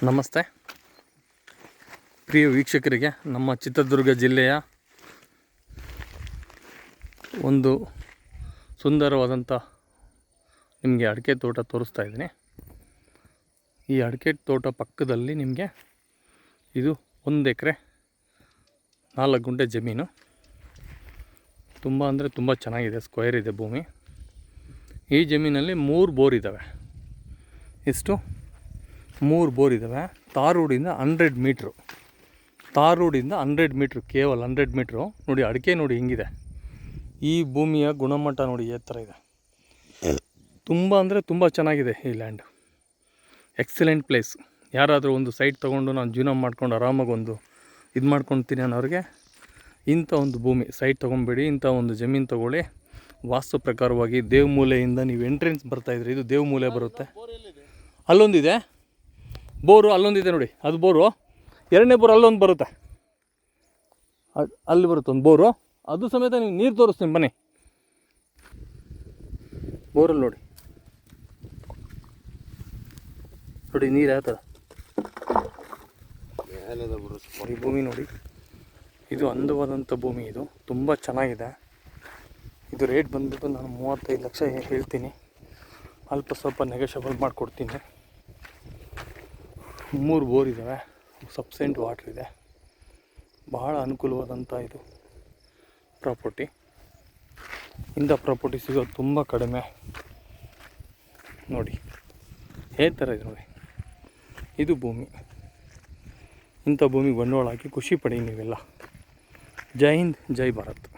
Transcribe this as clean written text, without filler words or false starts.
ನಮಸ್ತೆ ಪ್ರಿಯ ವೀಕ್ಷಕರಿಗೆ, ನಮ್ಮ ಚಿತ್ರದುರ್ಗ ಜಿಲ್ಲೆಯ ಒಂದು ಸುಂದರವಾದಂಥ ನಿಮಗೆ ಅಡಿಕೆ ತೋಟ ತೋರಿಸ್ತಾ ಇದ್ದೀನಿ. ಈ ಅಡಿಕೆ ತೋಟ ಪಕ್ಕದಲ್ಲಿ ನಿಮಗೆ ಇದು 1 ಎಕರೆ 4 ಗುಂಟೆ ಜಮೀನು. ತುಂಬ ಅಂದರೆ ತುಂಬ ಚೆನ್ನಾಗಿದೆ, ಸ್ಕ್ವೇರ್ ಇದೆ ಭೂಮಿ. ಈ ಜಮೀನಲ್ಲಿ 3 ಬೋರ್ ಇದ್ದಾವೆ. ಎಷ್ಟು? 3 ಬೋರ್ ಇದ್ದಾವೆ. ತಾರ್ ರೋಡಿಂದ 100 ಮೀಟ್ರು, ತಾರ್ ರೋಡಿಂದ 100 ಮೀಟ್ರು, ಕೇವಲ 100 ಮೀಟ್ರು. ನೋಡಿ ಅಡಿಕೆ ನೋಡಿ ಹೆಂಗಿದೆ, ಈ ಭೂಮಿಯ ಗುಣಮಟ್ಟ ನೋಡಿ ಯಾವ ಥರ ಇದೆ. ತುಂಬ ಅಂದರೆ ತುಂಬ ಚೆನ್ನಾಗಿದೆ ಈ ಲ್ಯಾಂಡ್. Excellent place. ಯಾರಾದರೂ ಒಂದು ಸೈಟ್ ತೊಗೊಂಡು ನಾನು ಜೀವನ ಮಾಡ್ಕೊಂಡು ಆರಾಮಾಗಿ ಒಂದು ಇದು ಮಾಡ್ಕೊಳ್ತೀನಿ ಅನ್ನೋರಿಗೆ ಇಂಥ ಒಂದು ಭೂಮಿ ಸೈಟ್ ತೊಗೊಬೇಡಿ, ಇಂಥ ಒಂದು ಜಮೀನು ತೊಗೊಳ್ಳಿ. ವಾಸ್ತು ಪ್ರಕಾರವಾಗಿ ದೇವಮೂಲೆಯಿಂದ ನೀವು ಎಂಟ್ರೆನ್ಸ್ ಬರ್ತಾಯಿದ್ರಿ, ಇದು ದೇವಮೂಲೆ ಬರುತ್ತೆ. ಅಲ್ಲೊಂದಿದೆ ಬೋರು, ಅಲ್ಲೊಂದಿದೆ ನೋಡಿ, ಅದು ಬೋರು. 2ನೇ ಬೋರ್ ಅಲ್ಲೊಂದು ಬರುತ್ತೆ, ಅಲ್ಲಿ ಬರುತ್ತೆ ಒಂದು ಬೋರು. ಅದು ಸಮೇತ ನೀವು ನೀರು ತೋರಿಸ್ತೀನಿ ಬನ್ನಿ. ಬೋರಲ್ಲಿ ನೋಡಿ ನೋಡಿ ನೀರು ಯಾವ ಥರ ಈ ಭೂಮಿ ನೋಡಿ. ಇದು ಅಂದವಾದಂಥ ಭೂಮಿ, ಇದು ತುಂಬ ಚೆನ್ನಾಗಿದೆ. ಇದು ರೇಟ್ ಬಂದುಬಿಟ್ಟು ನಾನು 35 ಲಕ್ಷ ಹೇಳ್ತೀನಿ. ಅಲ್ಪ ಸ್ವಲ್ಪ ನೆಗೋಷಿಯಬಲ್ ಮಾಡಿಕೊಡ್ತೀನಿ. 3 ಬೋರ್ ಇದ್ದಾವೆ, ಸಬ್ಸೆಂಟ್ ವಾಟ್ರ್ ಇದೆ. ಬಹಳ ಅನುಕೂಲವಾದಂಥ ಇದು ಪ್ರಾಪರ್ಟಿ. ಇಂಥ ಪ್ರಾಪರ್ಟಿ ಸಿಗೋದು ತುಂಬ ಕಡಿಮೆ. ನೋಡಿ ಯಾವ ಥರ ಇದೆ ನೋಡಿ, ಇದು ಭೂಮಿ. ಇಂಥ ಭೂಮಿಗೆ ಬಂಡವಾಳ ಹಾಕಿ ಖುಷಿ ಪಡಿ ನೀವೆಲ್ಲ. ಜೈ ಹಿಂದ್, ಜೈ ಭಾರತ್.